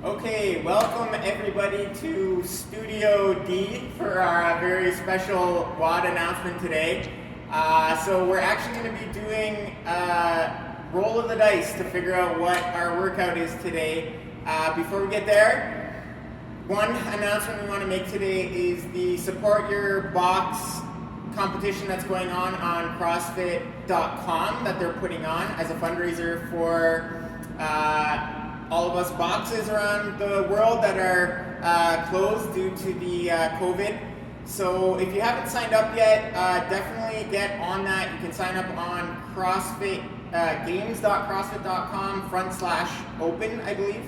Okay, welcome everybody to Studio D for our very special WOD announcement today. So we're actually going to be doing a roll of the dice to figure out what our workout is today. Before we get there, one announcement we want to make today is the Support Your Box competition that's going on CrossFit.com that they're putting on as a fundraiser for all of us boxes around the world that are closed due to the COVID. So if you haven't signed up yet, definitely get on that. You can sign up on games.crossfit.com/open, I believe.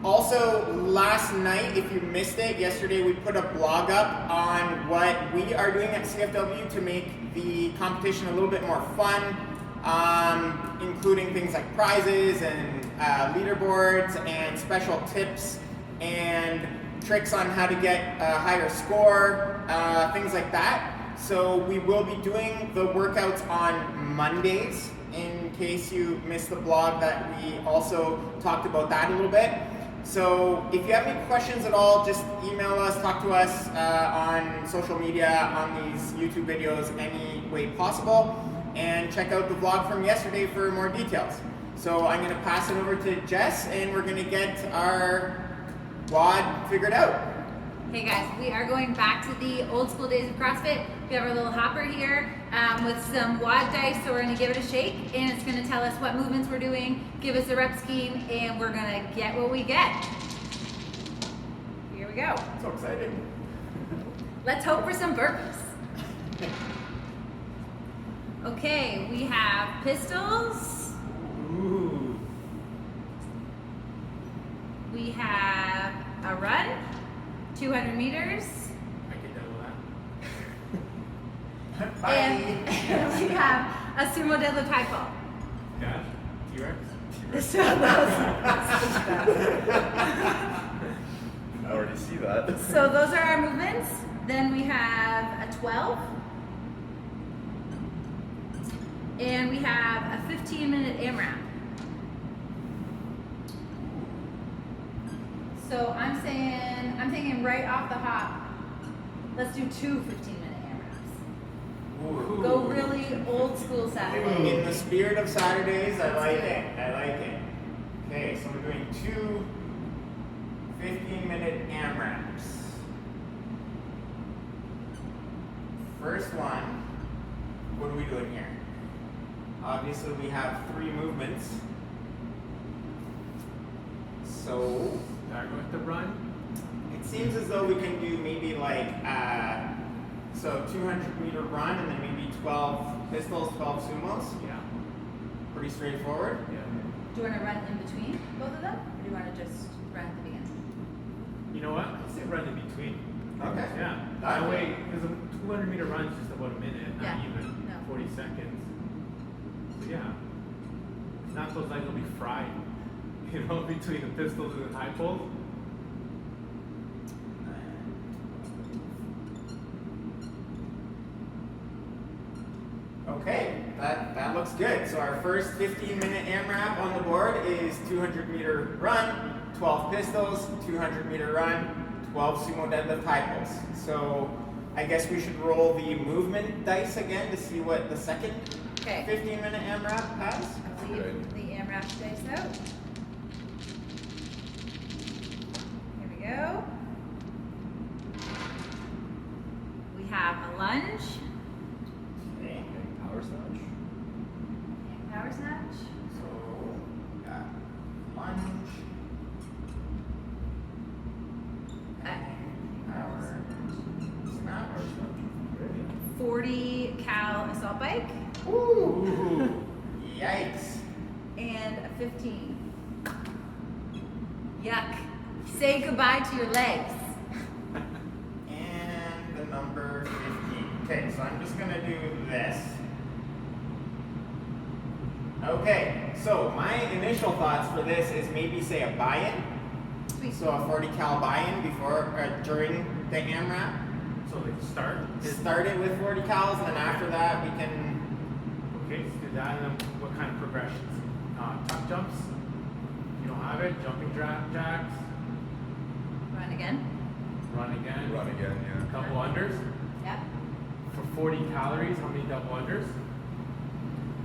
Also, last night, if you missed it, yesterday we put a blog up on what we are doing at CFW to make the competition a little bit more fun. Including things like prizes and leaderboards and special tips and tricks on how to get a higher score, things like that. So we will be doing the workouts on Mondays. In case you missed the blog, that we also talked about that a little bit. So if you have any questions at all, just email us, talk to us on social media, on these YouTube videos, any way possible. And check out the vlog from yesterday for more details. So I'm going to pass it over to Jess, and we're going to get our WOD figured out. Hey guys, we are going back to the old school days of CrossFit. We have our little hopper here with some WOD dice, so we're going to give it a shake, and it's going to tell us what movements we're doing, give us a rep scheme, and we're going to get what we get. Here we go. So excited. Let's hope for some burpees. Okay, we have pistols. Ooh. We have a run, 200 meters. I can double that. Bye. And we have a sumo deadlift high fall. Gosh, T-Rex? So those, I already see that. so those are our movements. Then we have a 12. And we have a 15-minute AMRAP. So I'm thinking right off the hop, let's do 2 15-minute AMRAPs. Ooh. Go really old school Saturday. In the spirit of Saturdays, I like it. Okay, so we're doing 2 15-minute AMRAPs. First one, what are we doing here? Obviously, we have 3 movements. So, Start with the run. it seems as though we can do maybe like, 200-meter run and then maybe 12 pistols, 12 sumos. Yeah. Pretty straightforward. Yeah. Do you want to run in between both of them? Or do you want to just run at the beginning? You know what? Let's say run in between. Okay. Yeah. That way, because a 200-meter run is just about a minute, not Yeah. even No. 40 seconds. So yeah. Not those legs will be fried. You know, between the pistols and the high pulls. Okay, that looks good. So our first 15-minute AMRAP on the board is 200-meter run, 12 pistols, 200-meter run, 12 sumo deadlift high pulls. So I guess we should roll the movement dice again to see what the second Okay. 15-minute AMRAP has. I'll leave the AMRAP dice out. Here we go. We have a lunge Okay, Power snatch. and power snatch. so got lunge, power snatch. 40 cal assault bike Ooh, yikes. and a 15. Yuck. Say goodbye to your legs. And the number 15. Okay, so I'm just gonna do this. Okay, so my initial thoughts for this is maybe say a buy-in. Sweet. So a 40 cal buy-in before or during the AMRAP. So like start. Start it with 40 cals, and then after that we can. Okay, let's do that. And then what kind of progressions? Tuck jumps. You don't have have it. Jumping jacks. Run again. Run again. Run again, yeah. Double unders. Yep. For 40 calories, how many double unders?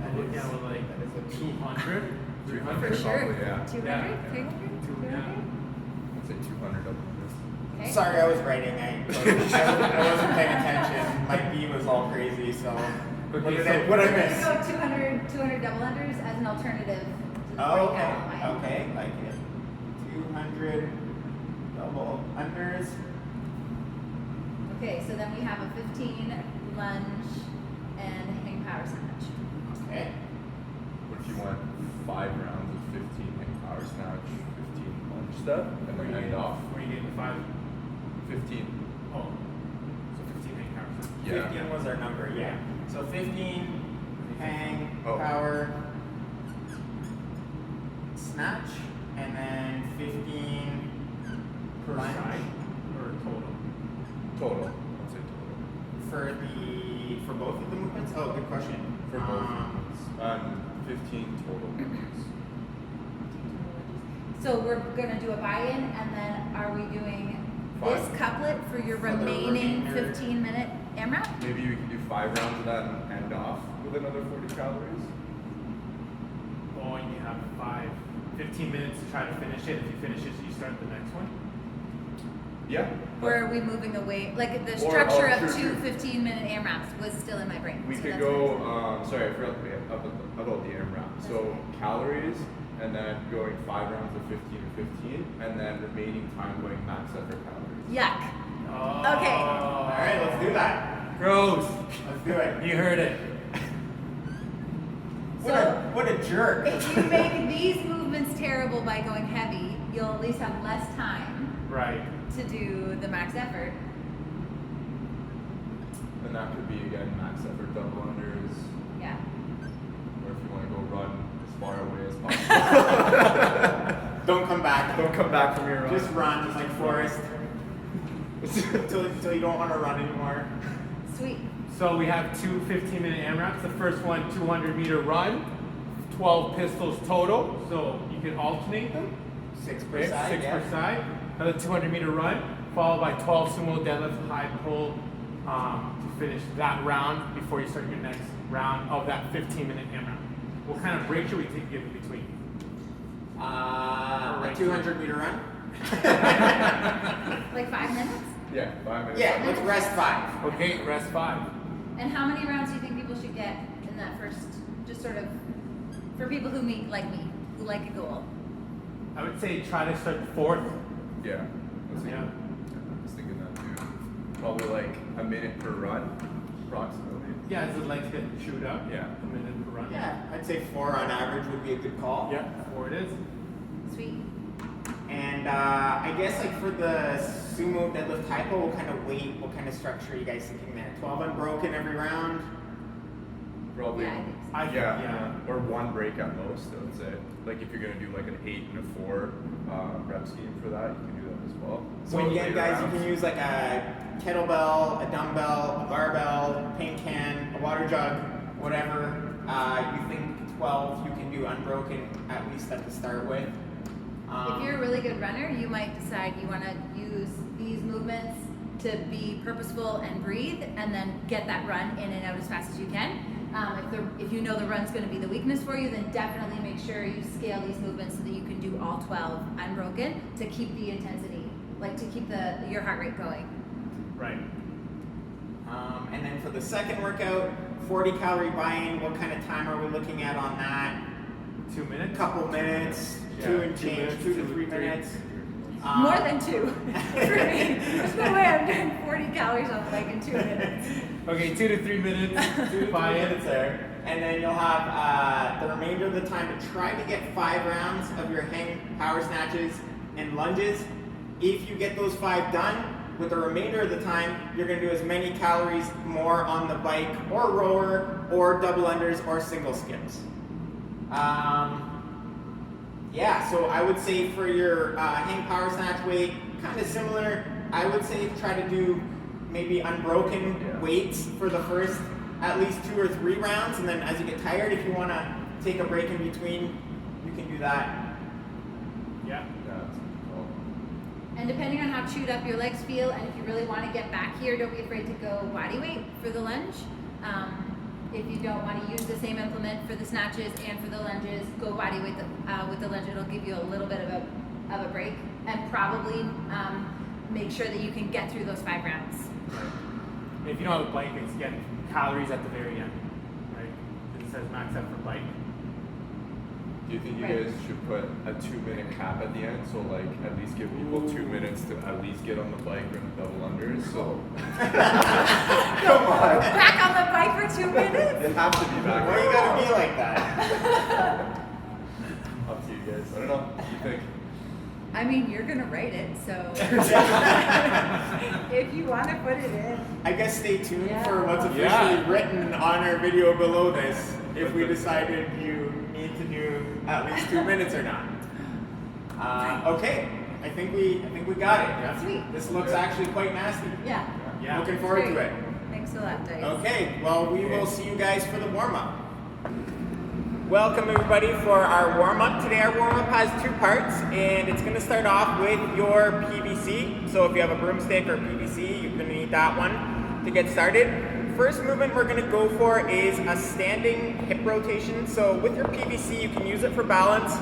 I'm looking at like 200. 300 For sure. probably, yeah. 200? Yeah. 300? Two, 200? I'd say 200 double unders. Okay. Sorry, I was writing. I wasn't paying attention. My B was all crazy, so what Okay, did so I, what did I We're miss? gonna go 200 double unders as an alternative to the Oh, 40 count line. okay, like it. 200 double unders. Okay, so then we have a 15 lunge and hang power snatch. Okay. What if you want 5 rounds of 15 hang power snatch, 15 lunge step, and then end off? Where you getting the 5? 15. Oh. So 15 hang powers. Yeah. 15 was our number, yeah. So 15 hang Oh. power snatch, and then 15 Per lunge side or total? Total. I'd say total. for both of the movements. Oh, good question. For both movements. 15 total movements. So we're gonna do a buy-in, and then are we doing this 5. couplet for your For the remaining remainder. 15-minute AMRAP? Maybe we can do 5 rounds of that and end off with another 40 calories. Oh, and you have 15 minutes to try to finish it. If you finish it, you start the next one. Yeah. Or are we moving away? Like the Or- structure oh, of true, two true. 15-minute AMRAPs was still in my brain. We so could that's go, sorry, I forgot about the AMRAP. That's So okay. calories, and then going 5 rounds of 15 and 15, and then remaining time going max effort calories. Yuck. Oh. Okay. All right, let's do that. Gross. Let's do it. You heard it. What a jerk. If you make these movements terrible by going heavy, you'll at least have less time Right. to do the max effort. And that could be, again, max effort double unders, Yeah. or if you want to go run as far away as possible. Don't come back. Don't come back from your run. Just run, just like Forrest, until you don't want to run anymore. Sweet. So we have two 15-minute AMRAPs. The first one, 200-meter run, 12 pistols total. So you can alternate them. 6 per Okay, side. 6 yeah. per side. Another 200-meter run, followed by 12 sumo deadlift high pull to finish that round before you start your next round of that 15-minute AMRAP. What kind of break should we give in between? A 200-meter run. Like 5 minutes? Yeah, 5 minutes. Yeah, let's rest 5. Okay, rest 5. And how many rounds do you think people should get in that first, just sort of, for people who meet like me, who like a goal? I would say try to start the 4th. Yeah. That's Yeah. I was thinking that too. Probably like a minute per run, approximately. Yeah, as the legs get chewed up. Yeah. A minute per run. Yeah, I'd say 4 on average would be a good call. Yeah, 4 it is. Sweet. And I guess like for the sumo deadlift hypo, what kind of weight, what kind of structure are you guys thinking there? 12 unbroken every round? Probably. Yeah, I think so. I think, Yeah, or 1 break at most, I would say. Like if you're gonna do like an 8 and a 4 rep scheme for that, you can do that as well. So again, later guys, you rounds. can use like a kettlebell, a dumbbell, a barbell, paint can, a water jug, whatever. You think 12 you can do unbroken at least at the start with. If you're a really good runner, you might decide you want to use these movements to be purposeful and breathe, and then get that run in and out as fast as you can. If you know the run's going to be the weakness for you, then definitely make sure you scale these movements so that you can do all 12 unbroken to keep the intensity, like to keep your heart rate going. Right. And then for the second workout, 40 calorie buy-in, what kind of time are we looking at on that? 2 minutes. A couple minutes, Yeah, 2 and 2 change, minutes, 2 to 2 3 to 3. minutes. More than 2 for me. There's no way I'm doing 40 calories on the leg in 2 minutes. Okay, 2 to 3 minutes. 2 to 3 buy-in. minutes there. And then you'll have the remainder of the time to try to get 5 rounds of your hang power snatches and lunges. If you get those 5 done, with the remainder of the time, you're going to do as many calories more on the bike or rower or double unders or single skips. Yeah, so I would say for your hang power snatch weight, kind of similar. I would say try to do maybe unbroken weights for the first at least 2 or 3 rounds, and then as you get tired, if you want to take a break in between, you can do that. Yeah. That's cool. And depending on how chewed up your legs feel, and if you really want to get back here, don't be afraid to go body weight for the lunge. If you don't want to use the same implement for the snatches and for the lunges, go body weight with the lunge. It'll give you a little bit of a break, and probably make sure that you can get through those 5 rounds. Right. And if you don't have a bike, it's again calories at the very end, right? It says max out for bike. Do you think you Right. guys should put a 2-minute cap at the end? So like at least give people 2 minutes to at least get on the bike or the double unders. So come on. Back on the bike for 2 minutes? It have to be back. Why you gotta be like that? Up to you guys. I don't know. What do you think? I mean, you're gonna write it, so if you want to put it in. I guess stay tuned Yeah. for what's officially Yeah. written on our video below this. If we decided you need to do at least 2 minutes or not. Okay, I think we got it. Yeah. Sweet. This looks actually quite nasty. Yeah. Yeah. Looking forward to Great. it. Thanks a lot, Dice. Okay, well, we will see you guys for the warm-up. Welcome everybody for our warm-up. Today our warm-up has 2 parts, and it's gonna start off with your PVC. So if you have a broomstick or PVC, you're gonna need that one to get started. First movement we're gonna go for is a standing hip rotation. So with your PVC, you can use it for balance.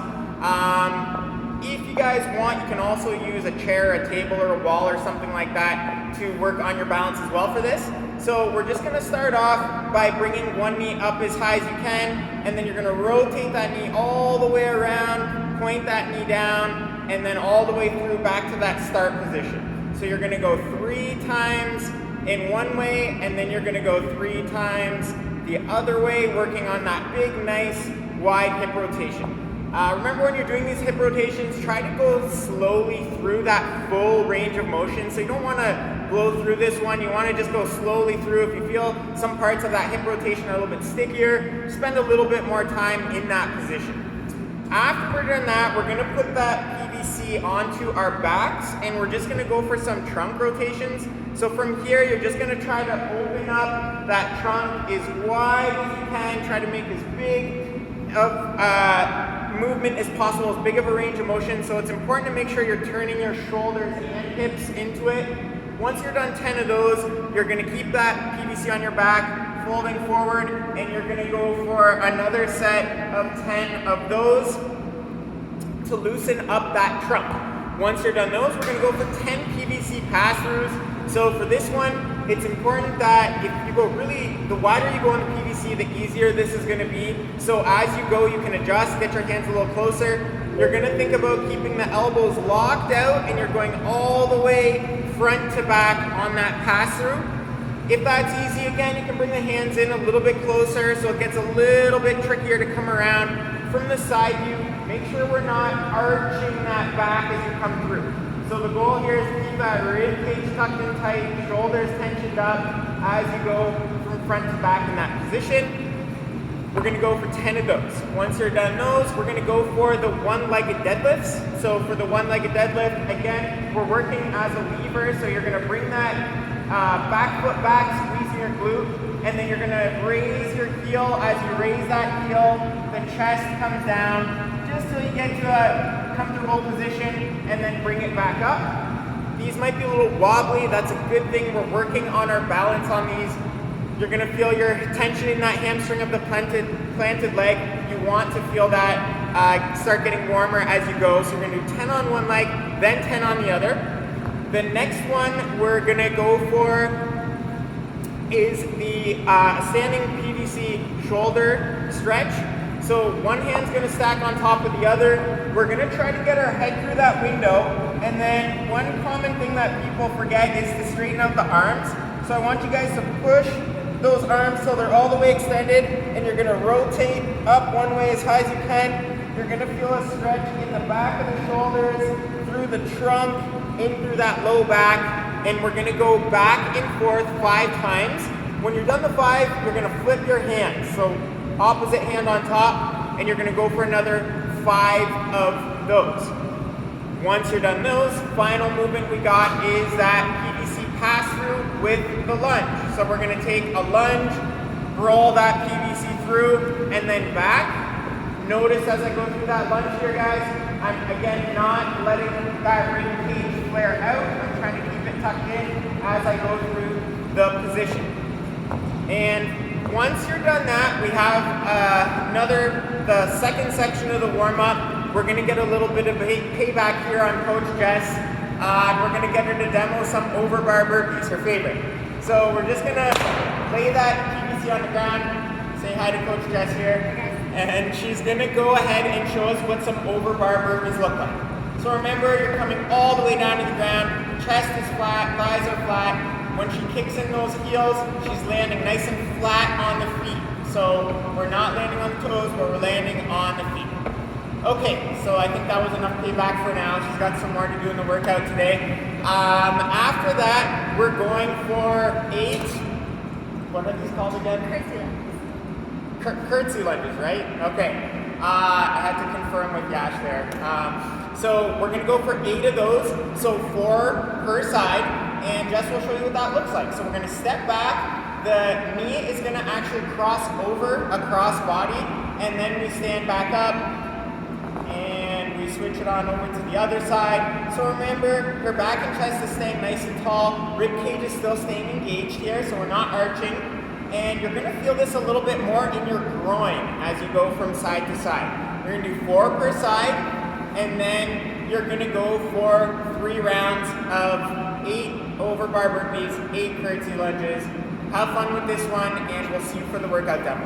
If you guys want, you can also use a chair, a table, or a wall or something like that to work on your balance as well for this. So we're just gonna start off by bringing one knee up as high as you can, and then you're gonna rotate that knee all the way around, point that knee down, and then all the way through back to that start position. So you're gonna go 3 times in one way, and then you're gonna go 3 times the other way, working on that big, nice, wide hip rotation. Remember when you're doing these hip rotations, try to go slowly through that full range of motion. So you don't want to blow through this one. You want to just go slowly through. If you feel some parts of that hip rotation are a little bit stickier, spend a little bit more time in that position. After we're done that, we're going to put that PVC onto our backs, and we're just going to go for some trunk rotations. So from here, you're just going to try to open up that trunk as wide as you can. Try to make as big of movement as possible, as big of a range of motion. So it's important to make sure you're turning your shoulders and hips into it. Once you're done 10 of those, you're going to keep that PVC on your back, folding forward, and you're going to go for another set of 10 of those to loosen up that trunk. Once you're done those, we're going to go for 10 PVC Pass-Throughs. So for this one, it's important that if you go the wider you go on the PVC, the easier this is going to be. So as you go, you can adjust, get your hands a little closer. You're going to think about keeping the elbows locked out, and you're going all the way front to back on that pass-through. If that's easy, again, you can bring the hands in a little bit closer so it gets a little bit trickier to come around. From the side view, make sure we're not arching that back as you come through. So the goal here is to keep that rib cage tucked in tight, shoulders tensioned up as you go from front to back in that position. We're going to go for 10 of those. Once you're done those, we're going to go for the one-legged deadlifts. So for the one-legged deadlift, again, we're working as a lever. So you're going to bring that back foot back, squeezing your glute, and then you're going to raise your heel. As you raise that heel, the chest comes down just till you get to a comfortable position, and then bring it back up. These might be a little wobbly. That's a good thing. We're working on our balance on these. You're going to feel your tension in that hamstring of the planted leg. You want to feel that start getting warmer as you go. So you're going to do 10 on one leg, then 10 on the other. The next one we're going to go for is the standing PVC shoulder stretch. So one hand's going to stack on top of the other. We're going to try to get our head through that window. And then one common thing that people forget is to straighten out the arms. So I want you guys to push those arms till they're all the way extended, and you're going to rotate up one way as high as you can. You're going to feel a stretch in the back of the shoulders, through the trunk, in through that low back, and we're going to go back and forth 5 times. When you're done the 5, you're going to flip your hands. So opposite hand on top, and you're going to go for another 5 of those. Once you're done those, final movement we got is that PVC pass-through with the lunge. So we're going to take a lunge, roll that PVC through, and then back. Notice as I go through that lunge here, guys, I'm again not letting that rib cage flare out. I'm trying to keep it tucked in as I go through the position. And once you're done that, we have the second section of the warm-up. We're gonna get a little bit of payback here on Coach Jess. We're gonna get her to demo some overbar burpees, her favorite. So we're just gonna lay that PVC on the ground, say hi to Coach Jess here, and she's gonna go ahead and show us what some overbar burpees look like. So remember, you're coming all the way down to the ground, chest is flat, thighs are flat. When she kicks in those heels, she's landing nice and flat on the feet. So we're not landing on the toes, but we're landing on the feet. Okay, so I think that was enough payback for now. She's got some more to do in the workout today. After that, we're going for 8, what are these called again? Curtsy lunges. Curtsy lunges, right? Okay. I had to confirm with Yash there. So we're gonna go for 8 of those, so 4 per side. And Jess will show you what that looks like. So we're gonna step back, the knee is gonna actually cross over across body, and then we stand back up, and we switch it on over to the other side. So remember, her back and chest is staying nice and tall, rib cage is still staying engaged here, so we're not arching. And you're gonna feel this a little bit more in your groin as you go from side to side. We're gonna do 4 per side, and then you're gonna go for 3 rounds of 8 overbar burpees, 8 curtsy lunges. Have fun with this one, and we'll see you for the workout demo.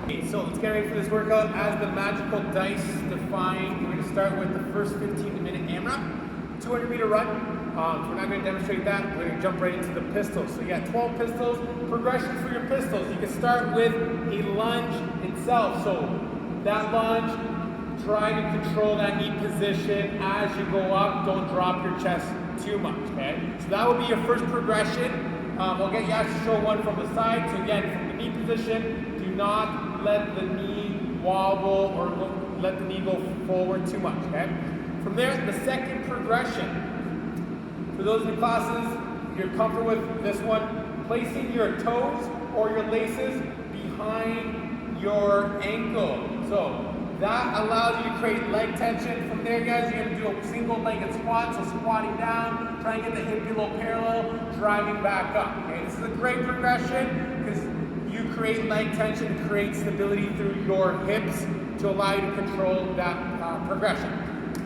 Okay, so let's get ready for this workout. As the magical dice define, we're going to start with the first 15-minute AMRAP, 200-meter run. So we're not going to demonstrate that. We're going to jump right into the pistols. So you got 12 pistols. Progression for your pistols. You can start with a lunge itself. So that lunge, try to control that knee position as you go up. Don't drop your chest too much, okay? So that will be your first progression. We'll get Yash to show one from the side. So again, from the knee position, do not let the knee wobble or let the knee go forward too much, okay? From there, the second progression. For those in the classes, if you're comfortable with this one, placing your toes or your laces behind your ankle. So that allows you to create leg tension. From there, guys, you're gonna do a single-legged squat, so squatting down, try and get the hip below parallel, driving back up, okay? This is a great progression because you create leg tension, create stability through your hips to allow you to control that progression.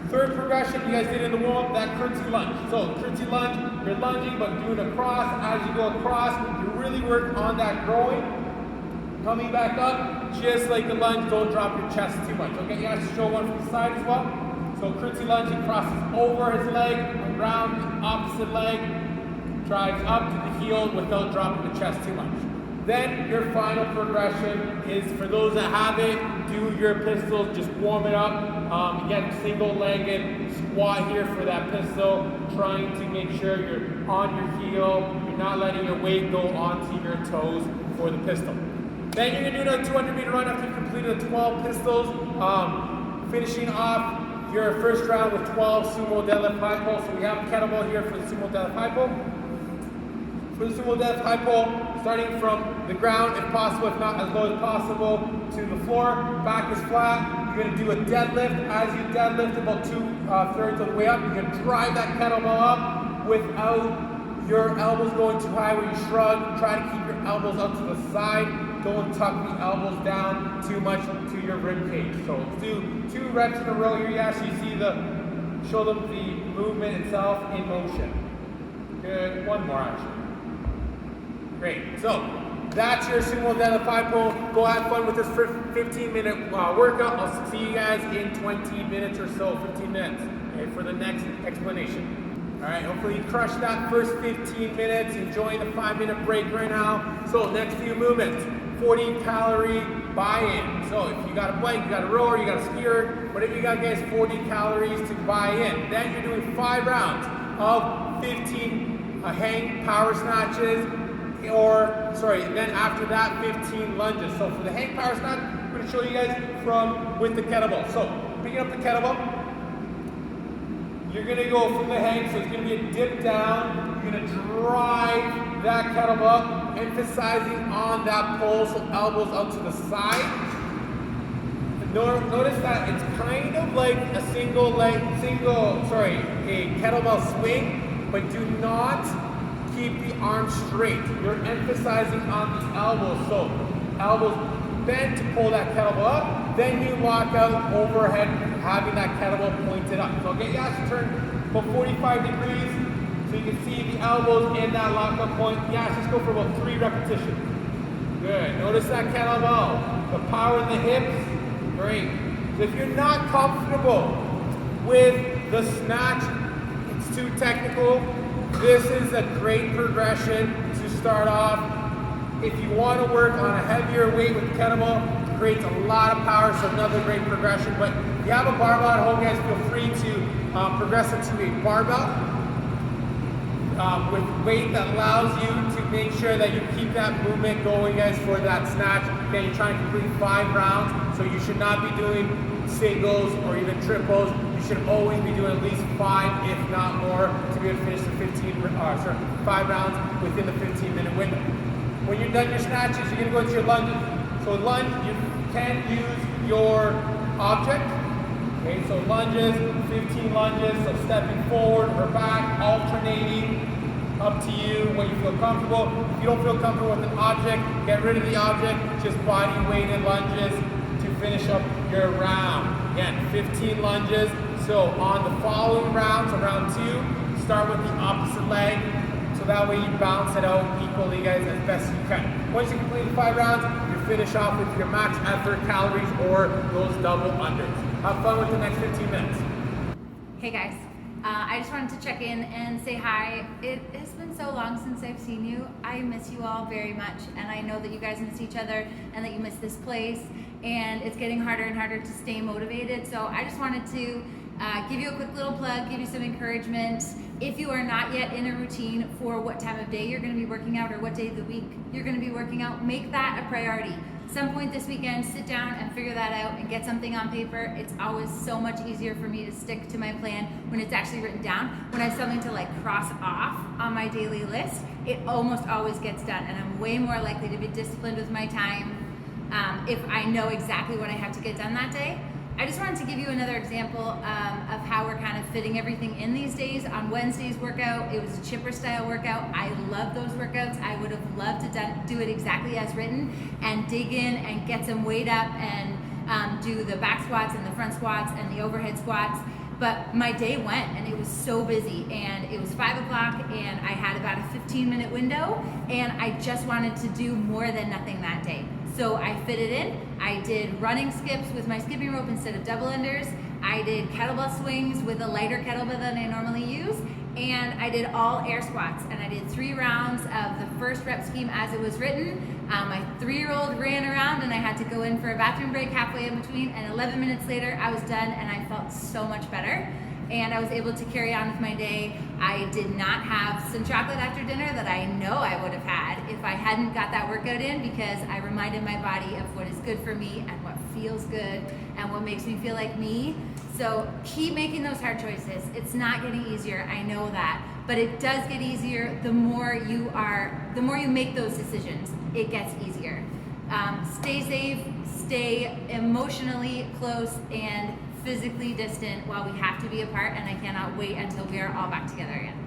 Third progression, you guys did in the warm-up, that curtsy lunge. So curtsy lunge, you're lunging, but doing a cross. As you go across, you really work on that groin. Coming back up, just like the lunge, don't drop your chest too much. Okay, you guys show one from the side as well. So curtsy lunge, he crosses over his leg, around the opposite leg, drives up to the heel without dropping the chest too much. Then your final progression is, for those that have it, do your pistols, just warm it up. Again, single-legged squat here for that pistol, trying to make sure you're on your heel, you're not letting your weight go onto your toes for the pistol. Then you're gonna do another 200-meter run after you've completed the 12 pistols, finishing off your first round with 12 sumo deadlift high pull. So we have a kettlebell here for the sumo deadlift high pull. For the sumo deadlift high pull, starting from the ground if possible, if not as low as possible, to the floor, back is flat. You're gonna do a deadlift. As you deadlift about 2/3 of the way up, you're gonna drive that kettlebell up without your elbows going too high where you shrug. Try to keep your elbows up to the side. Don't tuck the elbows down too much to your rib cage. So let's do 2 reps in a row here. You actually see show them the movement itself in motion. Good, 1 more actually. Great, so that's your sumo deadlift high pull. Go have fun with this 15-minute workout. I'll see you guys in 20 minutes or so, 15 minutes, okay, for the next explanation. All right, hopefully you crushed that first 15 minutes, enjoying the 5-minute break right now. So next few movements, 40-calorie buy-in. So if you got a bike, you got a rower, you got a skier, whatever you got, guys, 40 calories to buy in. Then you're doing 5 rounds of 15 hang power snatches, then after that, 15 lunges. So for the hang power snatch, I'm gonna show you guys with the kettlebell. So picking up the kettlebell, you're gonna go from the hang, so it's gonna be a dip down. You're gonna drive that kettlebell up, emphasizing on that pull, so elbows out to the side. Notice that it's kind of like a a kettlebell swing, but do not keep the arms straight. You're emphasizing on the elbows. So elbows bent to pull that kettlebell up, then you lock out overhead, having that kettlebell pointed up. So get Yash to turn about 45 degrees so you can see the elbows in that lockup point. Yash, just go for about 3 repetitions. Good. Notice that kettlebell, the power in the hips. Great. So if you're not comfortable with the snatch, it's too technical, this is a great progression to start off. If you want to work on a heavier weight with kettlebell, it creates a lot of power, so another great progression. But if you have a barbell at home, guys, feel free to progress it to a barbell with weight that allows you to make sure that you keep that movement going, guys, for that snatch. Again, you're trying to complete 5 rounds, so you should not be doing singles or even triples. You should always be doing at least 5, if not more, to be able to finish the 5 rounds within the 15-minute window. When you're done your snatches, you're going to go into your lunges. So lunge, you can use your object. Okay, so lunges, 15 lunges, so stepping forward or back, alternating, up to you when you feel comfortable. If you don't feel comfortable with an object, get rid of the object, just body weighted lunges to finish up your round. Again, 15 lunges. So on the following round, so round 2, start with the opposite leg, so that way you balance it out equally, guys, as best you can. Once you complete 5 rounds, you finish off with your max effort calories or those double unders. Have fun with the next 15 minutes. Hey guys, I just wanted to check in and say hi. It has been so long since I've seen you. I miss you all very much, and I know that you guys miss each other and that you miss this place, and it's getting harder and harder to stay motivated. So I just wanted to give you a quick little plug, give you some encouragement. If you are not yet in a routine for what time of day you're going to be working out or what day of the week you're going to be working out, make that a priority. Some point this weekend, sit down and figure that out and get something on paper. It's always so much easier for me to stick to my plan when it's actually written down. When I have something to like cross off on my daily list, it almost always gets done, and I'm way more likely to be disciplined with my time if I know exactly what I have to get done that day. I just wanted to give you another example of how we're kind of fitting everything in these days. On Wednesday's workout, it was a chipper style workout. I love those workouts. I would have loved to do it exactly as written and dig in and get some weight up and do the back squats and the front squats and the overhead squats. But my day went and it was so busy, and it was 5 o'clock and I had about a 15-minute window, and I just wanted to do more than nothing that day. So I fit it in. I did running skips with my skipping rope instead of double unders. I did kettlebell swings with a lighter kettlebell than I normally use. And I did all air squats. And I did 3 rounds of the first rep scheme as it was written. My 3-year-old ran around and I had to go in for a bathroom break halfway in between. And 11 minutes later, I was done and I felt so much better. And I was able to carry on with my day. I did not have some chocolate after dinner that I know I would have had if I hadn't got that workout in, because I reminded my body of what is good for me and what feels good and what makes me feel like me. So keep making those hard choices. It's not getting easier, I know that, but it does get easier the more you make those decisions. It gets easier. Stay safe, stay emotionally close and physically distant while we have to be apart, and I cannot wait until we are all back together again.